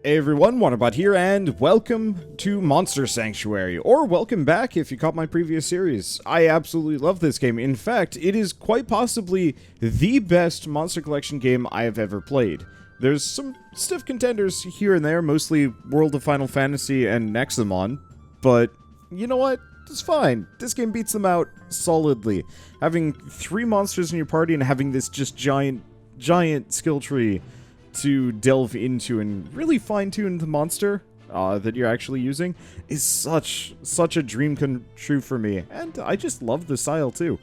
Hey everyone, Wanderbot here, and welcome to Monster Sanctuary, or welcome back if you caught my previous series. I absolutely love this game. In fact, it is quite possibly the best Monster Collection game I have ever played. There's some stiff contenders here and there, mostly World of Final Fantasy and Nexamon, but you know what? It's fine. This game beats them out solidly. Having 3 monsters in your party and having this just giant skill tree to delve into and really fine-tune the monster that you're actually using is such a dream come true for me, and I just love the style too.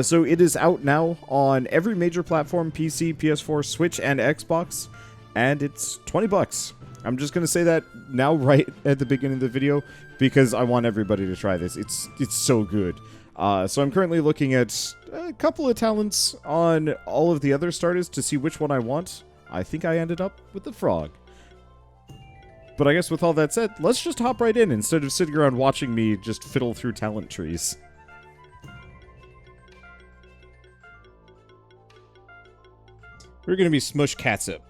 So it is out now on every major platform: PC, PS4, Switch, and Xbox, and it's $20. I'm just gonna say that now right at the beginning of the video because I want everybody to try this. It's so good. So I'm currently looking at a couple of talents on all of the other starters to see which one I want. I think I ended up with the frog. But I guess with all that said, let's just hop right in instead of sitting around watching me just fiddle through talent trees. We're gonna be Smush Catsup.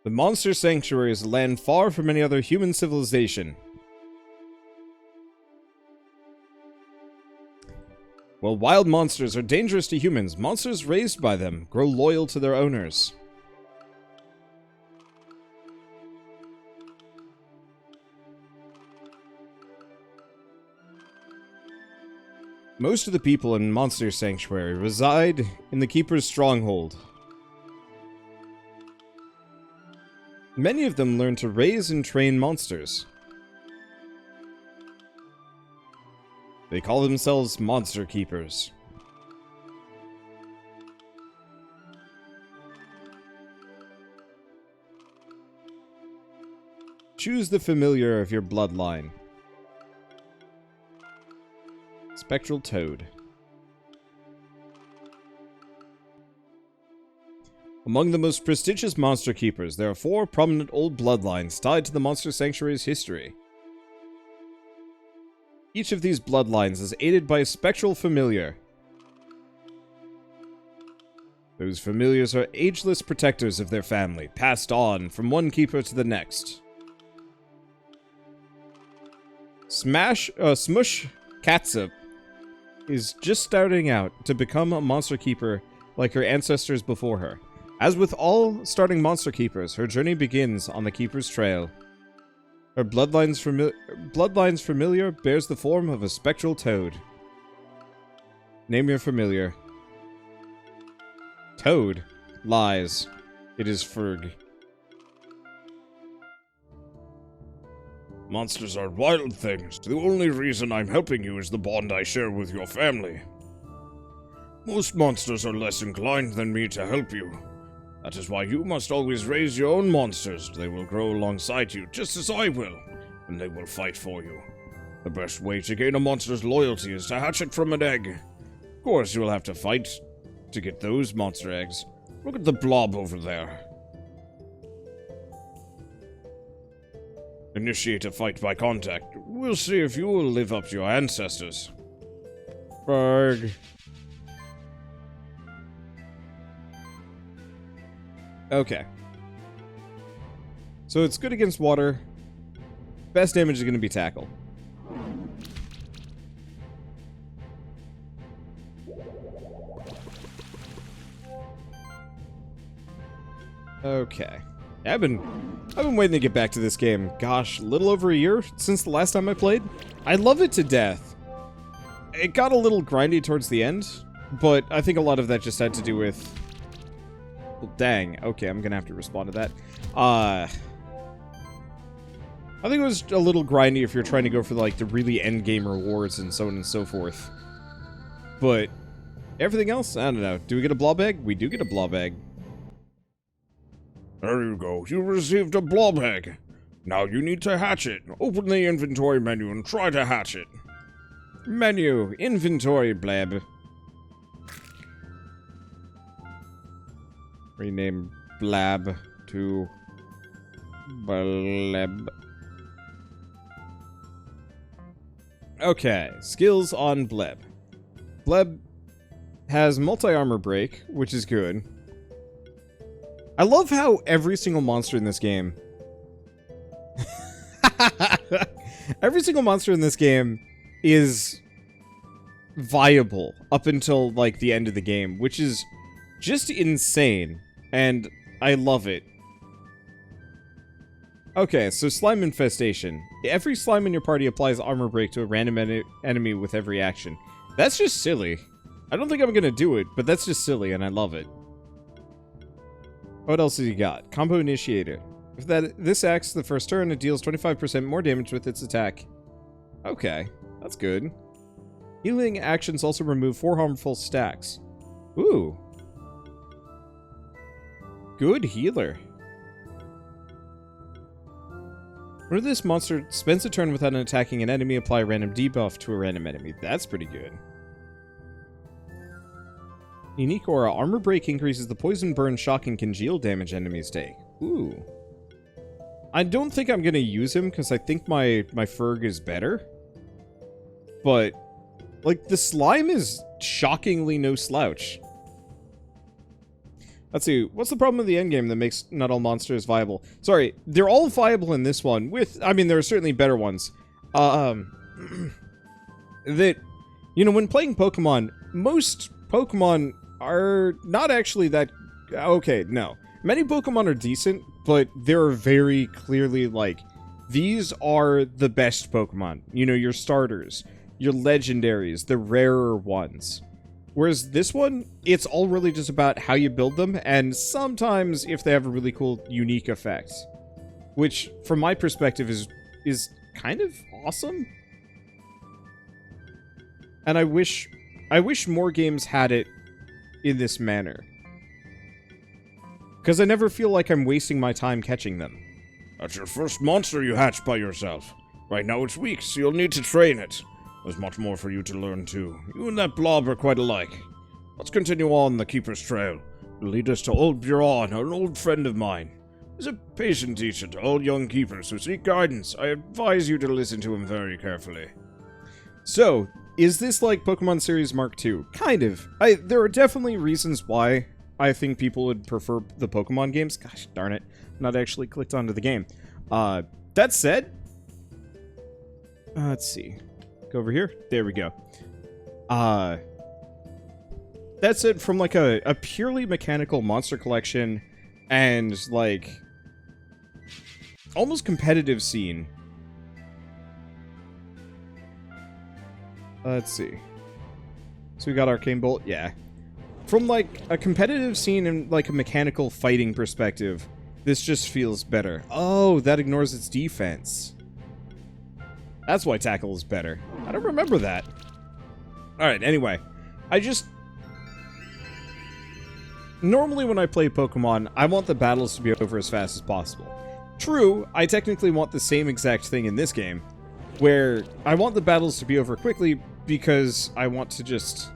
The Monster Sanctuary is a land far from any other human civilization. While wild monsters are dangerous to humans, monsters raised by them grow loyal to their owners. Most of the people in Monster Sanctuary reside in the Keeper's stronghold. Many of them learn to raise and train monsters. They call themselves Monster Keepers. Choose the familiar of your bloodline. Spectral Toad. Among the most prestigious Monster Keepers, there are 4 prominent old bloodlines tied to the Monster Sanctuary's history. Each of these bloodlines is aided by a spectral familiar. Those familiars are ageless protectors of their family, passed on from one keeper to the next. Smush Catsup is just starting out to become a monster keeper like her ancestors before her. As with all starting monster keepers, her journey begins on the Keeper's Trail. Her bloodline's familiar bears the form of a spectral toad. Name your familiar. Toad. Lies. It is Ferg. Monsters are wild things. The only reason I'm helping you is the bond I share with your family. Most monsters are less inclined than me to help you. That is why you must always raise your own monsters. They will grow alongside you, just as I will, and they will fight for you. The best way to gain a monster's loyalty is to hatch it from an egg. Of course, you will have to fight to get those monster eggs. Look at the blob over there. Initiate a fight by contact. We'll see if you will live up to your ancestors. Berg. Okay. So it's good against water. Best damage is going to be tackle. Okay. I've been waiting to get back to this game. Gosh, a little over a year since the last time I played. I love it to death. It got a little grindy towards the end, but I think a lot of that just had to do with... Well, dang. Okay, I'm gonna have to respond to that. I think it was a little grindy if you're trying to go for, like, the really endgame rewards and so on and so forth. But everything else, I don't know. Do we get a blob egg? We do get a blob egg. There you go. You received a blob egg. Now you need to hatch it. Open the inventory menu and try to hatch it. Menu. Inventory blab. Rename blab to blab. Okay, skills on Bleb. Bleb has multi-armor break, which is good. I love how every single monster in this game... every single monster in this game is viable up until, like, the end of the game, which is just insane, and I love it. Okay, so slime infestation. Every slime in your party applies armor break to a random enemy with every action. That's just silly. I don't think I'm gonna do it, but that's just silly, and I love it. What else has he got? Combo Initiator. If this acts the first turn, it deals 25% more damage with its attack. Okay, that's good. Healing actions also remove 4 harmful stacks. Ooh. Good healer. When this monster spends a turn without attacking an enemy, apply a random debuff to a random enemy. That's pretty good. Unique Aura. Armor Break increases the poison, burn, shock, and congeal damage enemies take. Ooh. I don't think I'm going to use him, because I think my Ferg is better. But, like, the slime is shockingly no slouch. Let's see, what's the problem with the endgame that makes not all monsters viable? Sorry, they're all viable in this one, I mean, there are certainly better ones. That, you know, when playing Pokemon, most Pokemon are not actually that... Okay, no. Many Pokemon are decent, but they're very clearly, like, these are the best Pokemon. You know, your starters, your legendaries, the rarer ones. Whereas this one, it's all really just about how you build them, and sometimes if they have a really cool, unique effect. Which, from my perspective, is kind of awesome. And I wish more games had it in this manner. Because I never feel like I'm wasting my time catching them. That's your first monster you hatched by yourself. Right now it's weak, so you'll need to train it. There's much more for you to learn, too. You and that blob are quite alike. Let's continue on the Keeper's Trail. It'll lead us to old Buron, an old friend of mine. He's a patient teacher to all young keepers who seek guidance. I advise you to listen to him very carefully. So, is this like Pokemon Series Mark II? Kind of. There are definitely reasons why I think people would prefer the Pokemon games. Gosh darn it. I'm not actually clicked onto the game. That said... let's see. Over here. There we go. That's it from like a purely mechanical monster collection and like almost competitive scene. Let's see. So we got Arcane Bolt, yeah. From like a competitive scene and like a mechanical fighting perspective, this just feels better. Oh, that ignores its defense. That's why Tackle is better. I don't remember that. Alright, anyway. Normally when I play Pokemon, I want the battles to be over as fast as possible. True, I technically want the same exact thing in this game, where I want the battles to be over quickly because I want to just,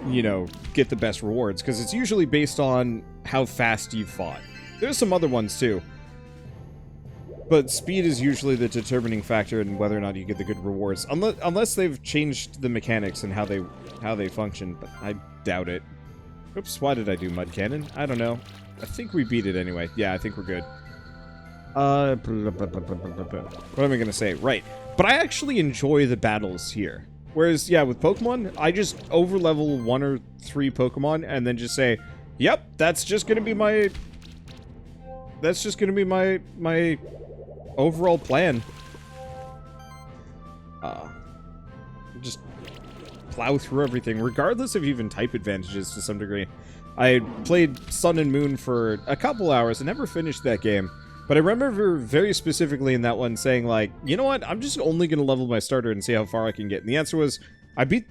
you know, get the best rewards, because it's usually based on how fast you've fought. There's some other ones too. But speed is usually the determining factor in whether or not you get the good rewards. Unless they've changed the mechanics and how they function, but I doubt it. Oops, why did I do Mud Cannon? I don't know. I think we beat it anyway. Yeah, I think we're good. What am I gonna say? Right. But I actually enjoy the battles here. Whereas, yeah, with Pokemon, I just overlevel 1 or 3 Pokemon and then just say, yep, that's just gonna be my overall plan. Just plow through everything, regardless of even type advantages to some degree. I played Sun and Moon for a couple hours and never finished that game, but I remember very specifically in that one saying, like, you know what, I'm just only going to level my starter and see how far I can get. And the answer was, I beat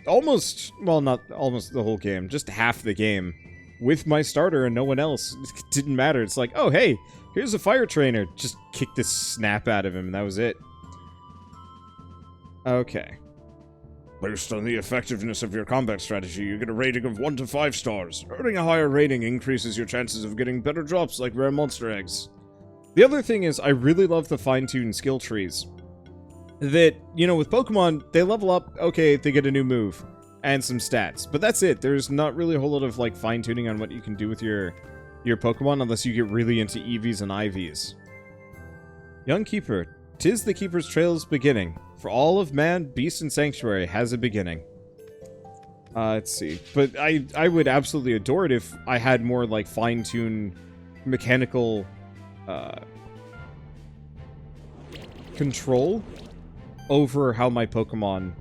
almost, well, not almost the whole game, just half the game with my starter and no one else. It didn't matter. It's like, oh, hey, here's a fire trainer. Just kick the snap out of him, and that was it. Okay. Based on the effectiveness of your combat strategy, you get a rating of 1 to 5 stars. Earning a higher rating increases your chances of getting better drops like rare monster eggs. The other thing is, I really love the fine-tuned skill trees. That, you know, with Pokemon, they level up, okay, they get a new move. and some stats. But that's it. There's not really a whole lot of, like, fine-tuning on what you can do with your Pokemon unless you get really into EVs and IVs. Young Keeper. 'Tis the Keeper's trail's beginning. For all of man, beast, and sanctuary has a beginning. Let's see. But I would absolutely adore it if I had more, like, fine-tuned mechanical control over how my Pokemon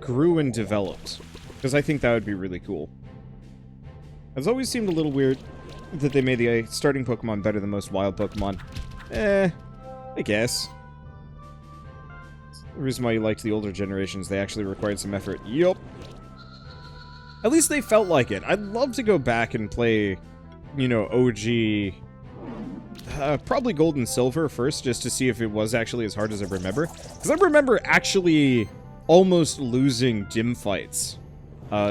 grew and developed. Because I think that would be really cool. It's always seemed a little weird that they made the starting Pokemon better than most wild Pokemon. I guess. The reason why you liked the older generations, they actually required some effort. Yup. At least they felt like it. I'd love to go back and play, you know, OG... probably Gold and Silver first, just to see if it was actually as hard as I remember. Because I remember actually almost losing gym fights.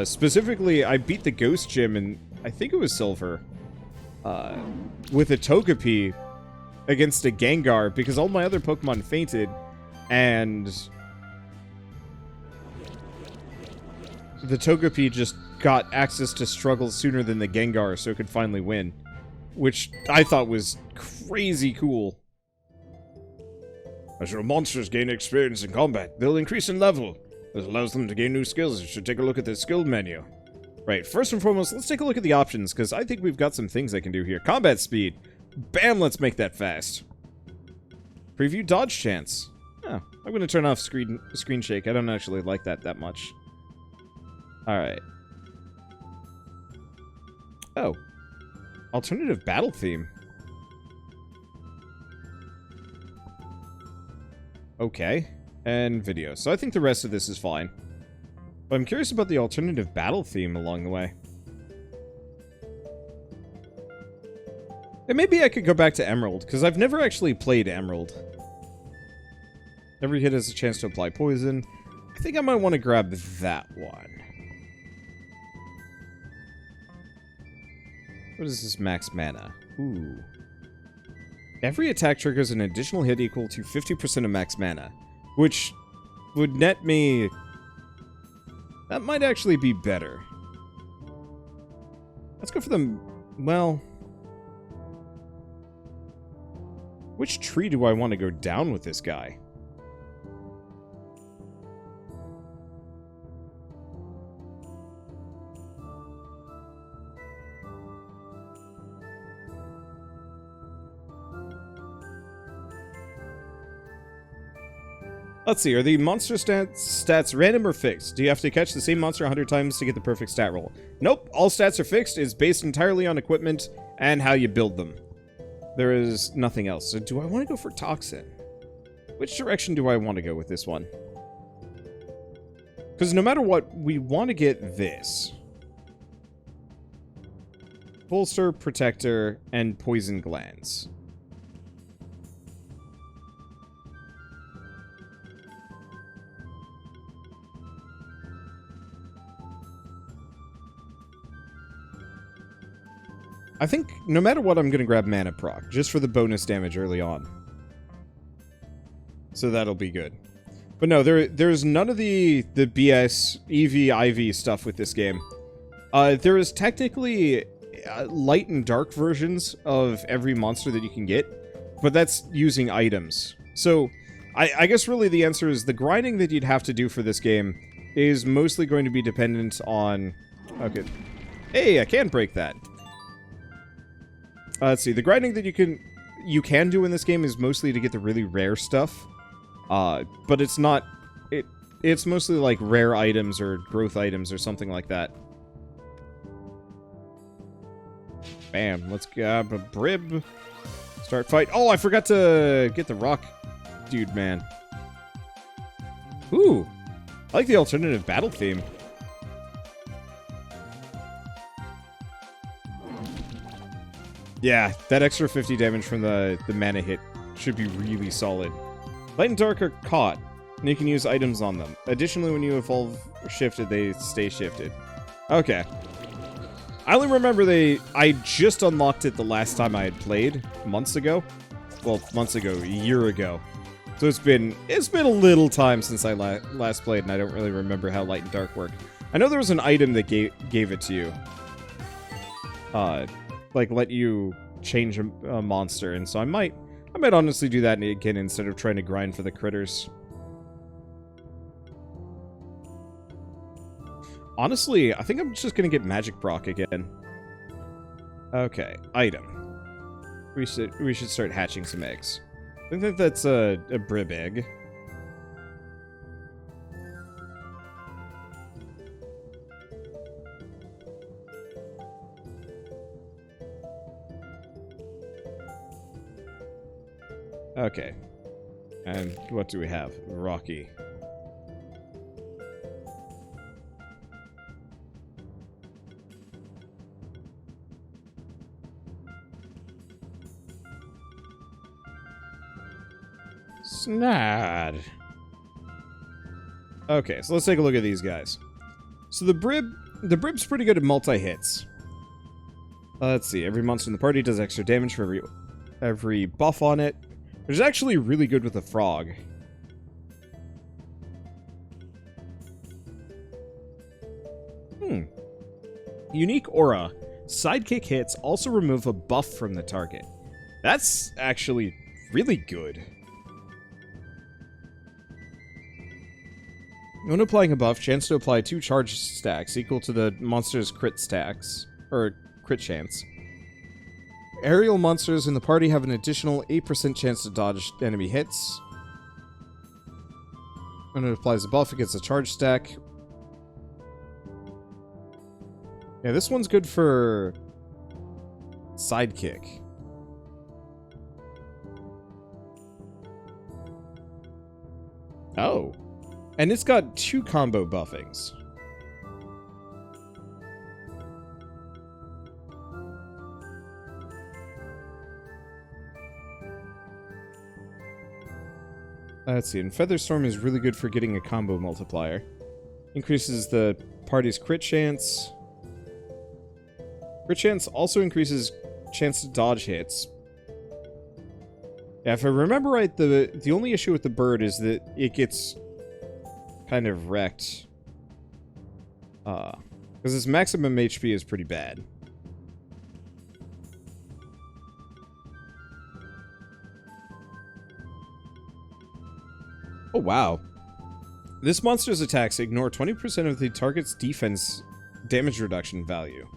Specifically, I beat the Ghost Gym in, I think it was Silver, with a Togepi against a Gengar, because all my other Pokemon fainted, and the Togepi just got access to struggle sooner than the Gengar, so it could finally win. Which I thought was crazy cool. As your monsters gain experience in combat, they'll increase in level. This allows them to gain new skills. You should take a look at the skill menu. Right, first and foremost, let's take a look at the options, because I think we've got some things I can do here. Combat speed. Bam, let's make that fast. Preview dodge chance. Oh, I'm going to turn off screen shake. I don't actually like that much. Alright. Oh. Alternative battle theme. Okay. And video. So I think the rest of this is fine. But I'm curious about the alternative battle theme along the way. And maybe I could go back to Emerald, because I've never actually played Emerald. Every hit has a chance to apply poison. I think I might want to grab that one. What is this max mana? Ooh. Every attack triggers an additional hit equal to 50% of max mana, which would net me... That might actually be better. Let's go for the... Well... Which tree do I want to go down with this guy? Let's see, are the monster stats random or fixed? Do you have to catch the same monster 100 times to get the perfect stat roll? Nope, all stats are fixed. It's based entirely on equipment and how you build them. There is nothing else. So do I want to go for Toxin? Which direction do I want to go with this one? Because no matter what, we want to get this. Bolster, Protector, and Poison Glands. I think, no matter what, I'm going to grab Mana Proc, just for the bonus damage early on. So that'll be good. But no, there's none of the BS, EV, IV stuff with this game. There is technically light and dark versions of every monster that you can get, but that's using items. So, I guess really the answer is the grinding that you'd have to do for this game is mostly going to be dependent on... Okay. Hey, I can break that. Let's see, the grinding that you can do in this game is mostly to get the really rare stuff. But it's not... It's mostly like rare items or growth items or something like that. Bam, let's grab a Brib. Start fight. Oh, I forgot to get the rock dude, man. Ooh, I like the alternative battle theme. Yeah, that extra 50 damage from the mana hit should be really solid. Light and Dark are caught, and you can use items on them. Additionally, when you evolve or shifted, they stay shifted. Okay. I only remember I just unlocked it the last time I had played, months ago. Well, months ago, a year ago. So it's been a little time since I last played, and I don't really remember how light and dark work. I know there was an item that gave it to you. Like let you change a monster, and so I might honestly do that again instead of trying to grind for the critters. Honestly, I think I'm just gonna get Magic Brock again. Okay, item. We should start hatching some eggs. I think that's a brib egg. Okay. And what do we have? Rocky. Snad. Okay, so let's take a look at these guys. So the brib's pretty good at multi-hits. Let's see, every monster in the party does extra damage for every buff on it. Which is actually really good with the frog. Unique aura. Sidekick hits also remove a buff from the target. That's actually really good. When applying a buff, chance to apply 2 charge stacks equal to the monster's crit stacks, or crit chance. Aerial monsters in the party have an additional 8% chance to dodge enemy hits. When it applies a buff, it gets a charge stack. Yeah, this one's good for sidekick. Oh. And it's got 2 combo buffings. Let's see, and Featherstorm is really good for getting a combo multiplier. Increases the party's crit chance. Crit chance also increases chance to dodge hits. Yeah, if I remember right, the only issue with the bird is that it gets kind of wrecked. Because its maximum HP is pretty bad. Oh, wow. This monster's attacks ignore 20% of the target's defense damage reduction value.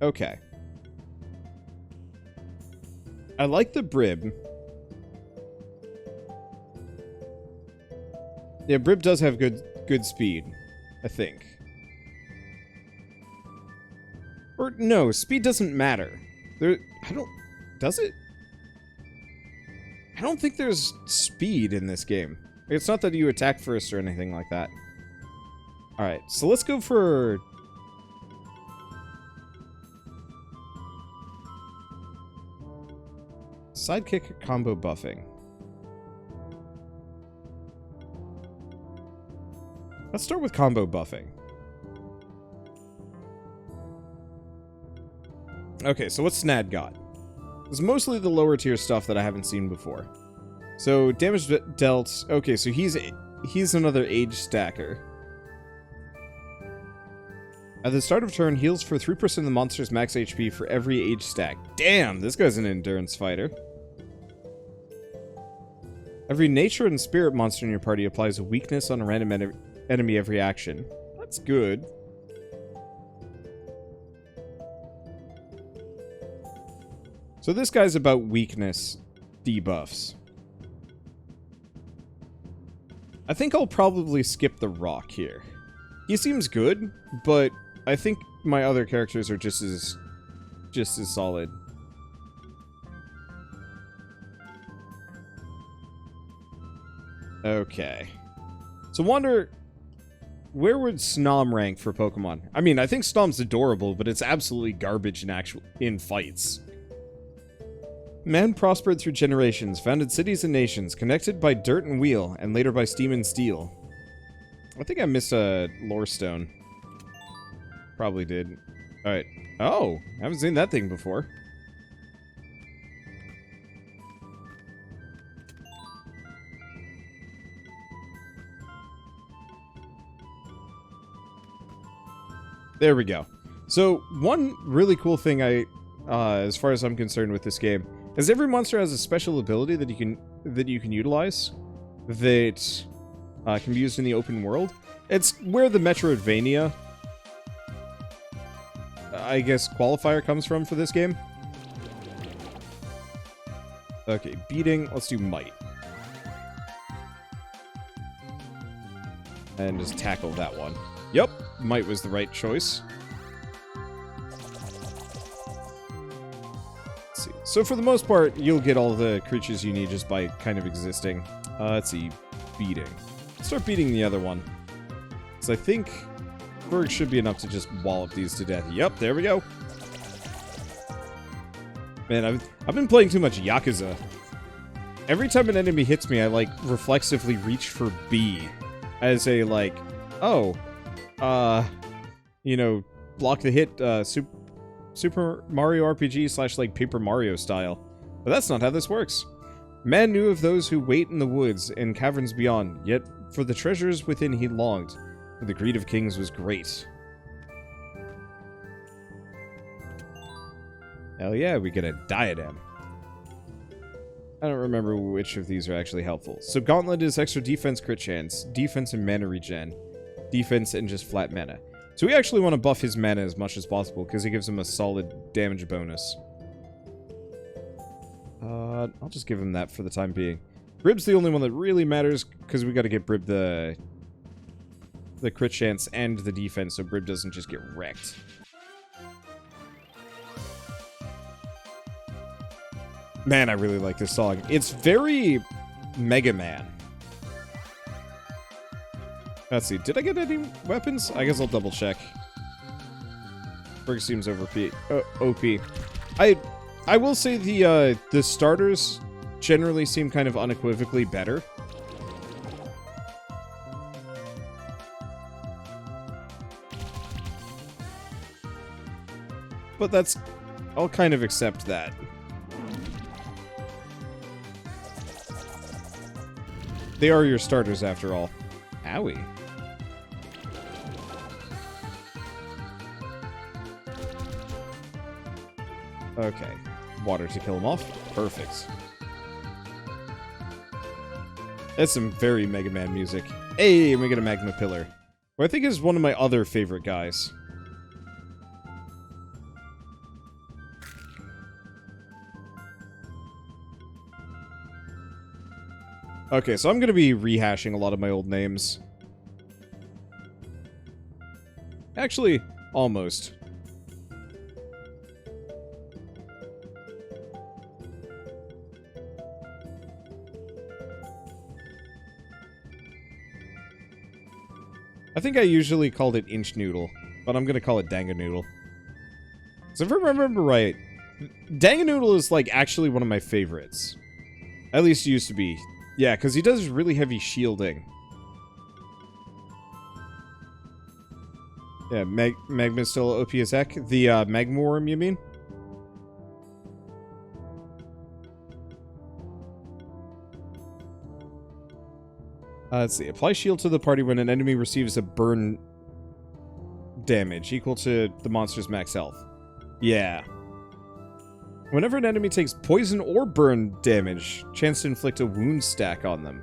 Okay. I like the brib. Yeah, brib does have good speed, I think. Or no, speed doesn't matter. Does it? I don't think there's speed in this game. It's not that you attack first or anything like that. Alright, so let's go for... Sidekick combo buffing. Let's start with combo buffing. Okay, so what's Snad got? It's mostly the lower tier stuff that I haven't seen before. So, damage dealt... Okay, so he's another age stacker. At the start of turn, heals for 3% of the monster's max HP for every age stack. Damn, this guy's an endurance fighter. Every nature and spirit monster in your party applies a weakness on a random enemy every action. That's good. So this guy's about weakness debuffs. I think I'll probably skip the rock here. He seems good, but I think my other characters are just as solid. Okay. So wonder, where would Snom rank for Pokemon? I mean, I think Snom's adorable, but it's absolutely garbage in fights. Man prospered through generations, founded cities and nations, connected by dirt and wheel, and later by steam and steel. I think I missed a lore stone. Probably did. Alright. Oh, I haven't seen that thing before. There we go. So, one really cool thing as far as I'm concerned with this game, is every monster has a special ability that you can utilize that can be used in the open world. It's where the Metroidvania, I guess, qualifier comes from for this game. Okay, beating. Let's do might. And just tackle that one. Yep, might was the right choice. Let's see. So for the most part, you'll get all the creatures you need just by kind of existing. Let's see. Beating. Start beating the other one. So I think Berg should be enough to just wallop these to death. Yep, there we go. Man, I've been playing too much Yakuza. Every time an enemy hits me, I, like, reflexively reach for B. As a, like, oh, you know, block the hit, Super Mario RPG / like Paper Mario style. But that's not how this works. Man knew of those who wait in the woods and caverns beyond, yet for the treasures within he longed, for the greed of kings was great. Hell yeah, we get a diadem. I don't remember which of these are actually helpful. So Gauntlet is extra defense crit chance, defense and mana regen, defense and just flat mana. So we actually want to buff his mana as much as possible because it gives him a solid damage bonus. I'll just give him that for the time being. Brib's the only one that really matters because we got to get Brib the crit chance and the defense so Brib doesn't just get wrecked. Man, I really like this song. It's very Mega Man. Let's see. Did I get any weapons? I guess I'll double check. Berg seems OP. I will say the starters generally seem kind of unequivocally better. But I'll kind of accept that. They are your starters after all. Owie. Okay. Water to kill him off. Perfect. That's some very Mega Man music. Hey, and we get a Magma Pillar. Who I think is one of my other favorite guys. Okay, so I'm going to be rehashing a lot of my old names. Actually, almost. I think I usually called it Inch Noodle, but I'm going to call it Danganoodle. So if I remember right, Danganoodle is like actually one of my favorites. At least used to be. Yeah, because he does really heavy shielding. Yeah, Magma's still OP as heck. The Magma Worm, you mean? Let's see. Apply shield to the party when an enemy receives a burn damage equal to the monster's max health. Yeah. Whenever an enemy takes poison or burn damage, chance to inflict a wound stack on them.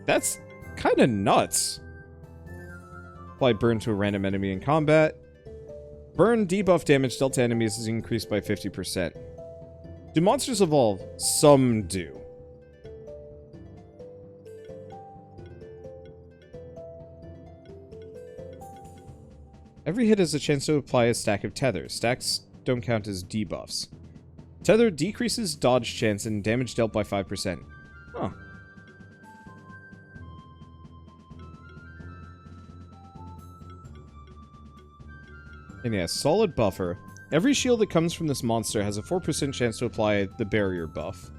That's kind of nuts. Apply burn to a random enemy in combat. Burn debuff damage dealt to enemies is increased by 50%. Do monsters evolve? Some do. Every hit has a chance to apply a stack of tether. Stacks don't count as debuffs. Tether decreases dodge chance and damage dealt by 5%. Huh. And yeah, solid buffer. Every shield that comes from this monster has a 4% chance to apply the barrier buff.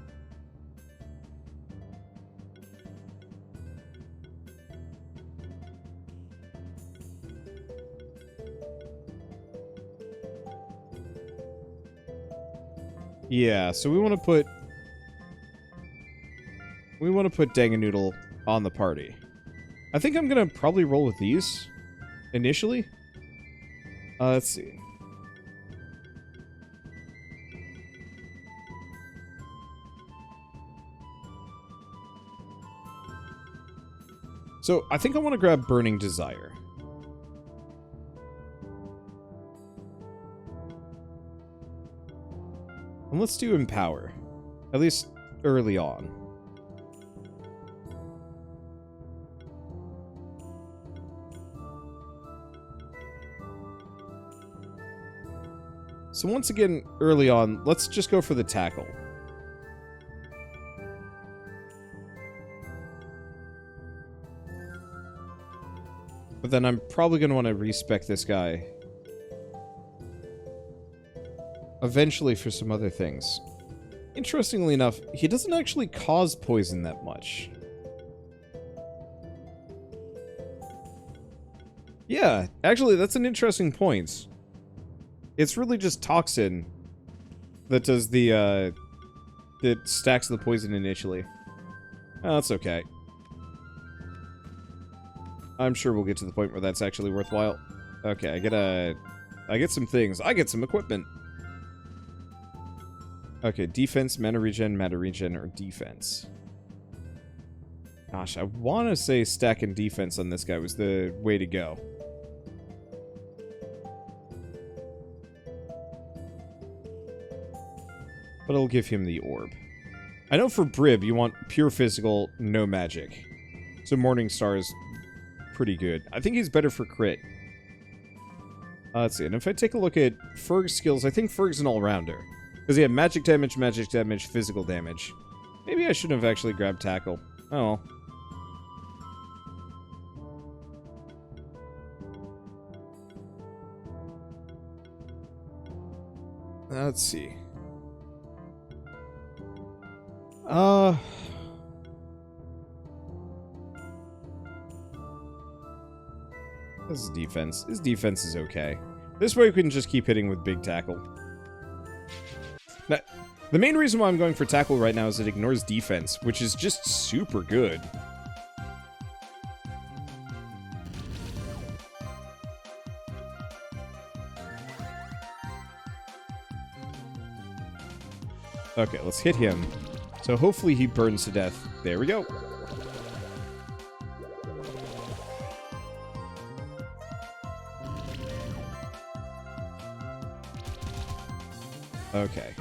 Yeah, so we want to put... We want to put Danganoodle on the party. I think I'm going to probably roll with these initially. Let's see. So, I think I want to grab Burning Desire. And let's do Empower. At least early on. So once again, early on, let's just go for the tackle. But then I'm probably going to want to respec this guy eventually for some other things. Interestingly enough, he doesn't actually cause poison that much. Yeah, actually, that's an interesting point. It's really just Toxin that does the, that stacks the poison initially. Oh, that's okay. I'm sure we'll get to the point where that's actually worthwhile. Okay, I get some things. I get some equipment. Okay, defense, mana regen, or defense. Gosh, I want to say stacking defense on this guy was the way to go. But I'll give him the orb. I know for Brib, you want pure physical, no magic. So Morningstar is pretty good. I think he's better for crit. Let's see, and if I take a look at Ferg's skills, I think Ferg's an all-rounder. Because he had magic damage, physical damage. Maybe I shouldn't have actually grabbed Tackle. Oh well. Let's see. This is defense. His defense is okay. This way we can just keep hitting with big tackle. Now, the main reason why I'm going for tackle right now is it ignores defense, which is just super good. Okay, let's hit him. So hopefully he burns to death. There we go. Okay.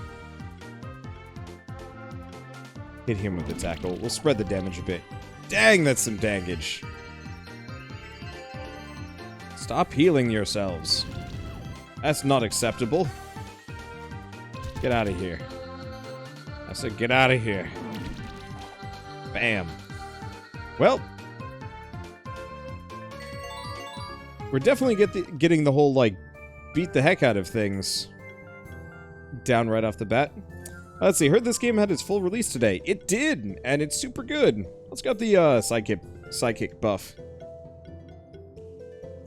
Hit him with the tackle. We'll spread the damage a bit. Dang, that's some damage. Stop healing yourselves. That's not acceptable. Get out of here. I said get out of here. Bam. Well. We're definitely getting the whole, like, beat the heck out of things down right off the bat. Let's see, heard this game had its full release today. It did, and it's super good. Let's get the sidekick buff.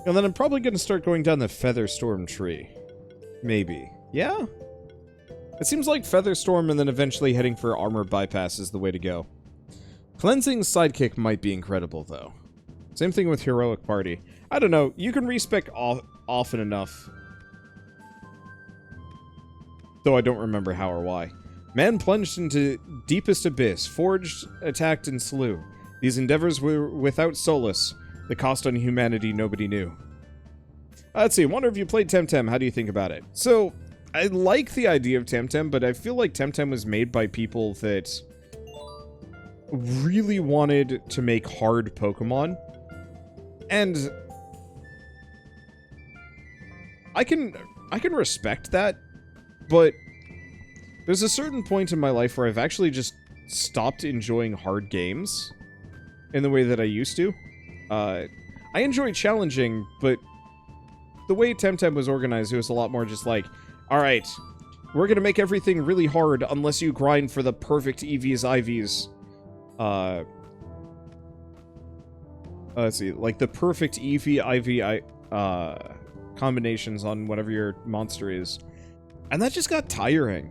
And then I'm probably going to start going down the Featherstorm tree. Maybe. Yeah? It seems like Featherstorm and then eventually heading for Armor Bypass is the way to go. Cleansing Sidekick might be incredible, though. Same thing with Heroic Party. I don't know, you can respec often enough. Though I don't remember how or why. Man plunged into deepest abyss, forged, attacked, and slew. These endeavors were without solace. The cost on humanity nobody knew. Let's see, wonder if you played Temtem, how do you think about it? So, I like the idea of Temtem, but I feel like Temtem was made by people that really wanted to make hard Pokemon. And I can respect that, but there's a certain point in my life where I've actually just stopped enjoying hard games in the way that I used to. I enjoy challenging, but the way Temtem was organized, it was a lot more just like, alright, we're gonna make everything really hard unless you grind for the perfect EVs, IVs. Let's see, like the perfect EV, IV, combinations on whatever your monster is. And that just got tiring.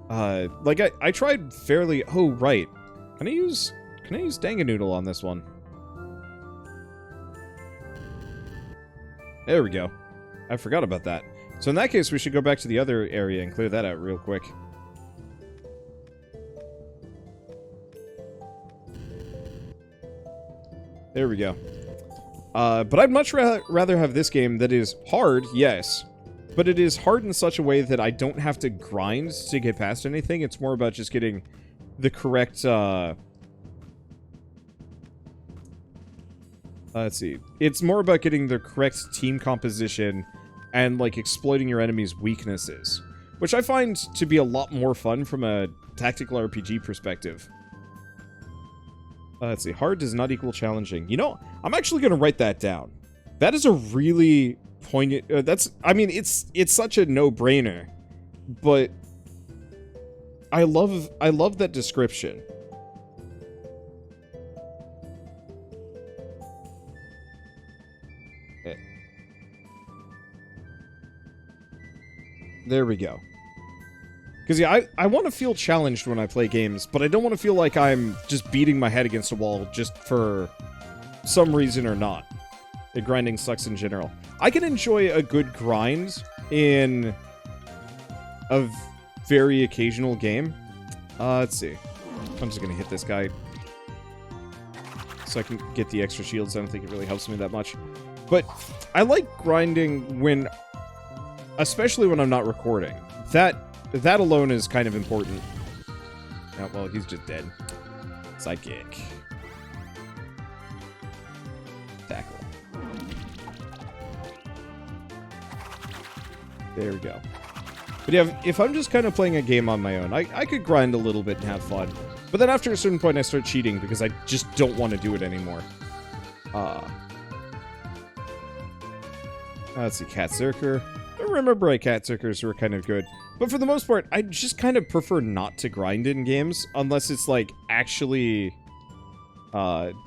Like, I tried fairly... Oh, right. Can I use Dangannoodle on this one? There we go. I forgot about that. So in that case, we should go back to the other area and clear that out real quick. There we go. But I'd much rather have this game that is hard, yes. But it is hard in such a way that I don't have to grind to get past anything. It's more about just getting the correct, let's see. It's more about getting the correct team composition and, like, exploiting your enemy's weaknesses. Which I find to be a lot more fun from a tactical RPG perspective. Let's see. Hard does not equal challenging. You know, I'm actually going to write that down. That is a really poignant... that's... I mean, it's such a no-brainer. But... I love that description. Okay. There we go. Because, yeah, I want to feel challenged when I play games, but I don't want to feel like I'm just beating my head against a wall just for some reason or not. The grinding sucks in general. I can enjoy a good grind in a very occasional game. Let's see. I'm just going to hit this guy so I can get the extra shields. I don't think it really helps me that much. But I like grinding when... especially when I'm not recording. That alone is kind of important. Oh, well, he's just dead. Sidekick. Tackle. There we go. But yeah, if I'm just kind of playing a game on my own, I could grind a little bit and have fun. But then after a certain point, I start cheating because I just don't want to do it anymore. Let's see, Cat Zerker. I remember Cat Zerkers were kind of good. But for the most part, I just kind of prefer not to grind in games, unless it's, like, actually...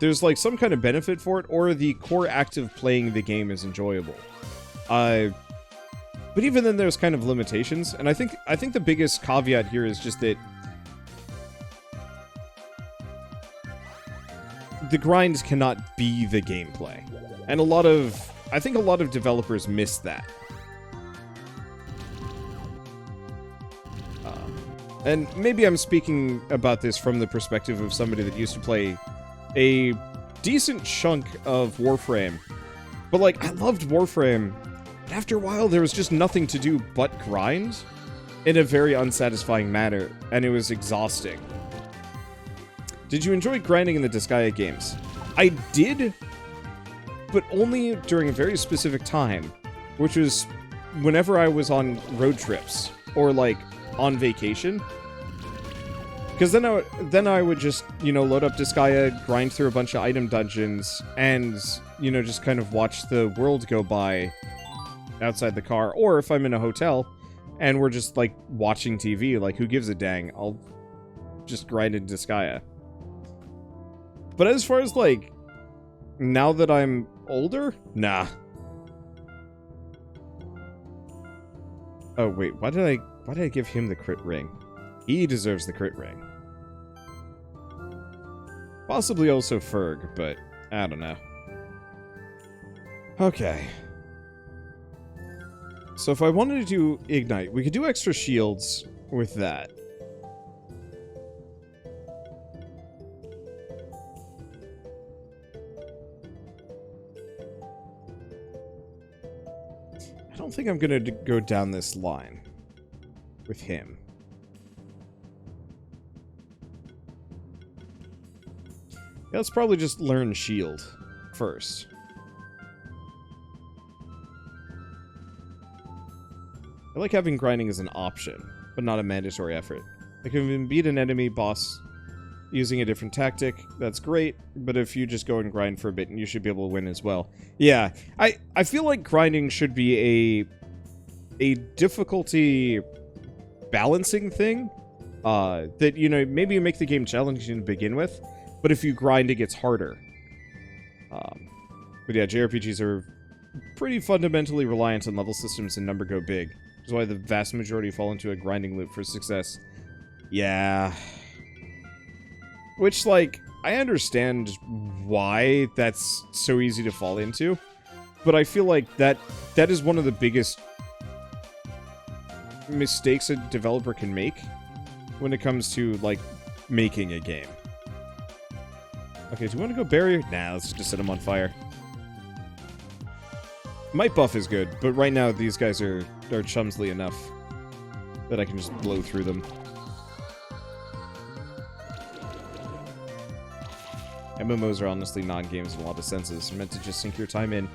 there's, like, some kind of benefit for it, or the core act of playing the game is enjoyable. But even then, there's kind of limitations, and I think the biggest caveat here is just that... the grind cannot be the gameplay. And I think a lot of developers miss that. And maybe I'm speaking about this from the perspective of somebody that used to play a decent chunk of Warframe. But, like, I loved Warframe. But after a while, there was just nothing to do but grind in a very unsatisfying manner, and it was exhausting. Did you enjoy grinding in the Disgaea games? I did, but only during a very specific time, which was whenever I was on road trips, or, like, on vacation. Because then I would just, you know, load up Disgaea, grind through a bunch of item dungeons, and, you know, just kind of watch the world go by outside the car. Or if I'm in a hotel, and we're just, like, watching TV, like, who gives a dang? I'll just grind in Disgaea. But as far as, like, now that I'm older? Nah. Oh, wait, why did I give him the crit ring? He deserves the crit ring. Possibly also Ferg, but I don't know. Okay. So if I wanted to do Ignite, we could do extra shields with that. I don't think I'm going to go down this line with him. Yeah, let's probably just learn shield first. I like having grinding as an option, but not a mandatory effort. I can beat an enemy boss using a different tactic. That's great, but if you just go and grind for a bit, you should be able to win as well. Yeah, I feel like grinding should be a difficulty balancing thing. That, you know, maybe you make the game challenging to begin with, but if you grind, it gets harder. But yeah, JRPGs are pretty fundamentally reliant on level systems and number go big, which is why the vast majority fall into a grinding loop for success. Yeah. Which, like, I understand why that's so easy to fall into, but I feel like that is one of the biggest mistakes a developer can make when it comes to, like, making a game. Okay, do you want to go barrier? Nah, let's just set them on fire. Might buff is good, but right now these guys are chumsly enough that I can just blow through them. MMOs are honestly non-games in a lot of senses. They're meant to just sink your time in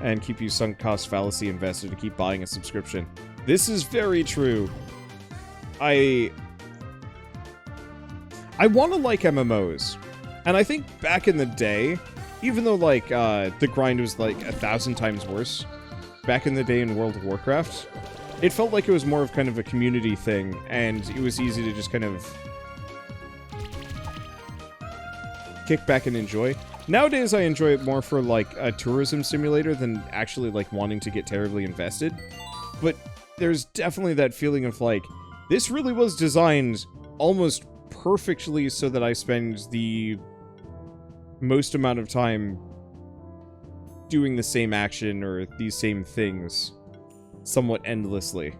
and keep you sunk cost fallacy invested to keep buying a subscription. This is very true. I want to like MMOs. And I think back in the day, even though, like, the grind was, like, 1,000 times worse, back in the day in World of Warcraft, it felt like it was more of kind of a community thing, and it was easy to just kind of kick back and enjoy. Nowadays, I enjoy it more for, like, a tourism simulator than actually, like, wanting to get terribly invested. But there's definitely that feeling of, like, this really was designed almost perfectly so that I spend the most amount of time doing the same action or these same things somewhat endlessly.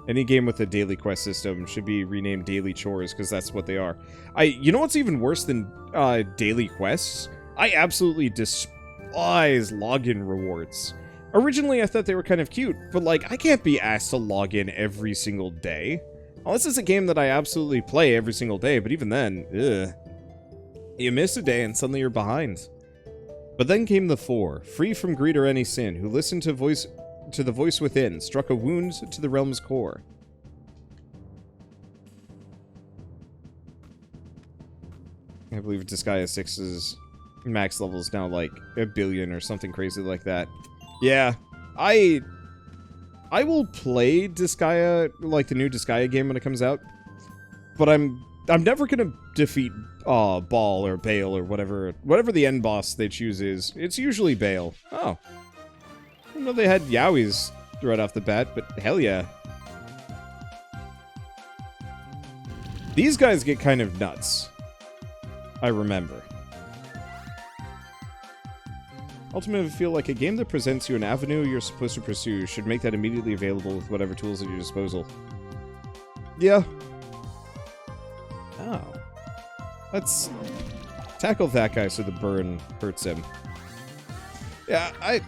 Any game with a daily quest system should be renamed Daily Chores, because that's what they are. You know what's even worse than daily quests? I absolutely despise login rewards. Originally, I thought they were kind of cute, but, like, I can't be asked to log in every single day. Unless it's a game that I absolutely play every single day, but even then, ugh. You miss a day and suddenly you're behind. But then came the four, free from greed or any sin, who listened to the voice within, struck a wound to the realm's core. I believe Disgaea 6's max level is now like 1 billion or something crazy like that. Yeah, I will play Disgaea, like the new Disgaea game when it comes out, but I'm never gonna defeat Ball or Bale or whatever the end boss they choose is. It's usually Bale. Oh, I didn't know they had Yowies right off the bat, but hell yeah. These guys get kind of nuts. I remember. Ultimately, I feel like a game that presents you an avenue you're supposed to pursue should make that immediately available with whatever tools at your disposal. Yeah. Oh. Let's tackle that guy so the burn hurts him. Yeah, I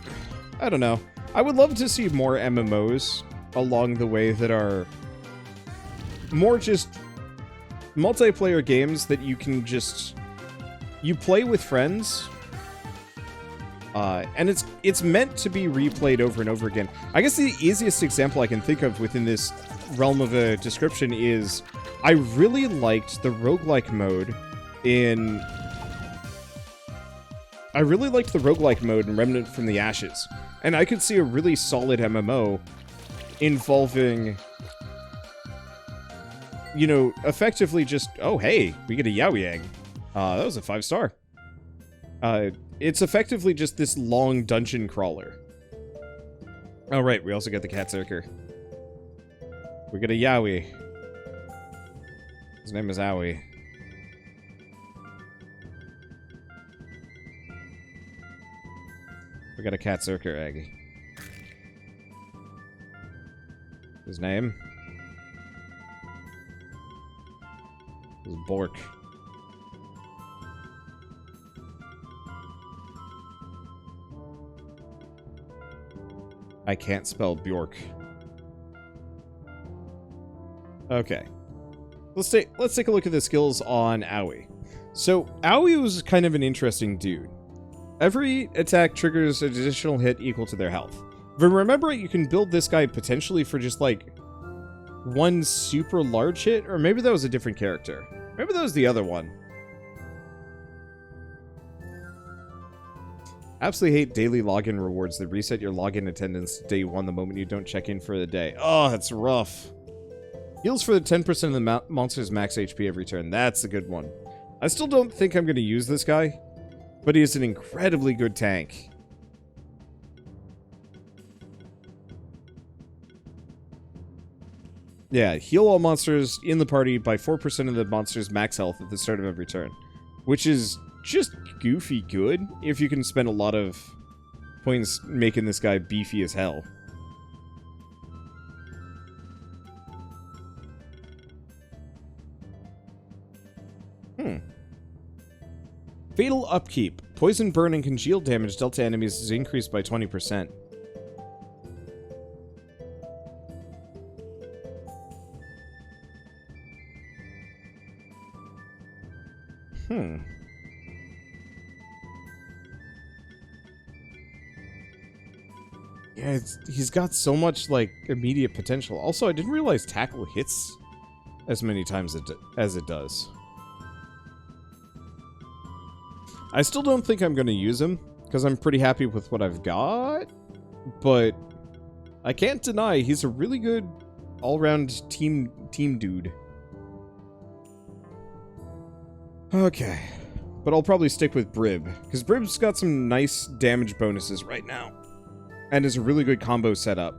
don't know. I would love to see more MMOs along the way that are more just multiplayer games that you can just... You play with friends... and it's meant to be replayed over and over again. I guess the easiest example I can think of within this realm of a description is I really liked the roguelike mode in... I really liked the roguelike mode in Remnant from the Ashes. And I could see a really solid MMO involving... You know, effectively just... Oh, hey, we get a Yaoyang. That was a 5-star. It's effectively just this long dungeon crawler. Oh, right, we also get the Cat Zerker. We get a Yowie. His name is Owie. We got a Cat Zerker egg. His name is Bork. I can't spell Bjork. Okay. Let's take a look at the skills on Owie. So, Owie was kind of an interesting dude. Every attack triggers an additional hit equal to their health. If I remember it, you can build this guy potentially for just, like, one super large hit, or maybe that was a different character. Maybe that was the other one. Absolutely hate daily login rewards that reset your login attendance to day 1 the moment you don't check in for the day. Oh, that's rough. Heals for the 10% of the monster's max HP every turn. That's a good one. I still don't think I'm going to use this guy, but he is an incredibly good tank. Yeah, heal all monsters in the party by 4% of the monster's max health at the start of every turn. Which is just goofy good if you can spend a lot of points making this guy beefy as hell. Fatal Upkeep. Poison, burn, and congeal damage dealt to enemies is increased by 20%. Yeah, he's got so much, like, immediate potential. Also, I didn't realize tackle hits as many times as it does. I still don't think I'm going to use him, because I'm pretty happy with what I've got, but I can't deny he's a really good all-round team dude. Okay, but I'll probably stick with Brib, because Brib's got some nice damage bonuses right now, and is a really good combo setup.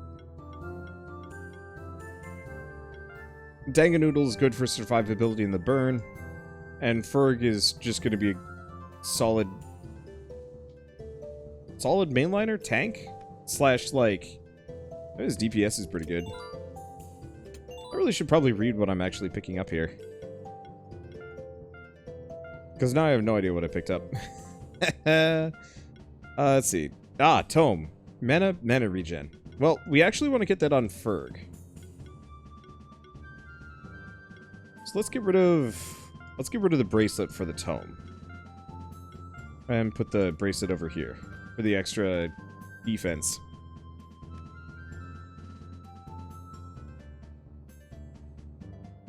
Dangannoodle is good for survivability in the burn, and Ferg is just going to be a solid mainliner tank slash, like, his DPS is pretty good. I really should probably read what I'm actually picking up here, because now I have no idea what I picked up. Let's see. Tome. Mana regen. Well, we actually want to get that on Ferg. So let's get rid of the bracelet for the tome. And put the bracelet over here for the extra defense.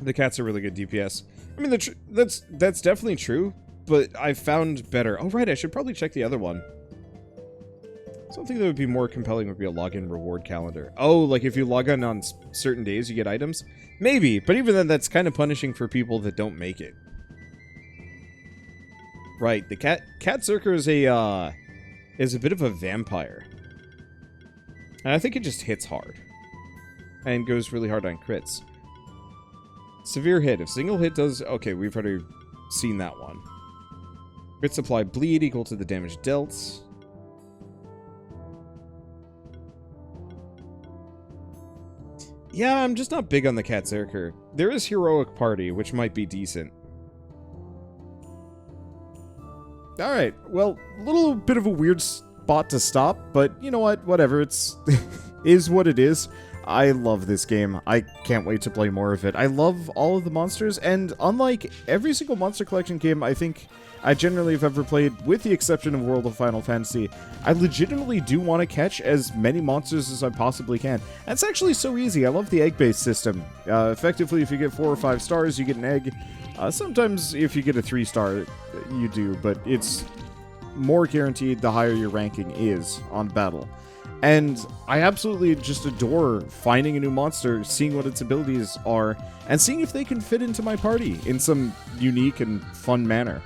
The cats are really good DPS. I mean, that's definitely true, but I've found better. Oh, right, I should probably check the other one. Something that would be more compelling would be a login reward calendar. Oh, like if you log on certain days, you get items? Maybe, but even then, that's kind of punishing for people that don't make it. Right, the cat Zerker is a bit of a vampire. And I think it just hits hard. And goes really hard on crits. Severe hit. If single hit does... Okay, we've already seen that one. Crit supply bleed equal to the damage dealt. Yeah, I'm just not big on the cat Zerker. There is Heroic Party, which might be decent. Alright, well, a little bit of a weird spot to stop, but you know what? Whatever, it's is what it is. I love this game. I can't wait to play more of it. I love all of the monsters, and unlike every single Monster Collection game I think I generally have ever played, with the exception of World of Final Fantasy, I legitimately do want to catch as many monsters as I possibly can. And it's actually so easy. I love the egg-based system. Effectively, if you get 4 or 5 stars, you get an egg. Sometimes if you get a 3-star, you do, but it's more guaranteed the higher your ranking is on battle. And I absolutely just adore finding a new monster, seeing what its abilities are, and seeing if they can fit into my party in some unique and fun manner.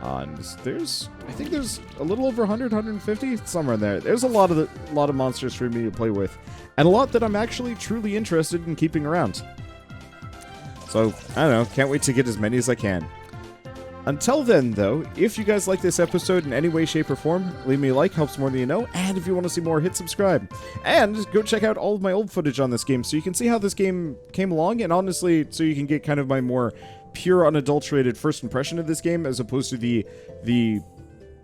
And I think there's a little over 100, 150, somewhere in there. There's a lot of monsters for me to play with, and a lot that I'm actually truly interested in keeping around. So, I don't know, can't wait to get as many as I can. Until then, though, if you guys like this episode in any way, shape, or form, leave me a like, helps more than you know, and if you want to see more, hit subscribe. And go check out all of my old footage on this game so you can see how this game came along, and honestly, so you can get kind of my more pure, unadulterated first impression of this game, as opposed to the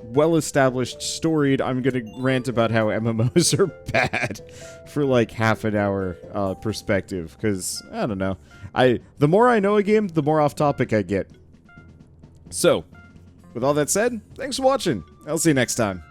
well-established, storied, I'm gonna rant about how MMOs are bad for like half an hour perspective, because, I don't know. The more I know a game, the more off topic I get. So, with all that said, thanks for watching. I'll see you next time.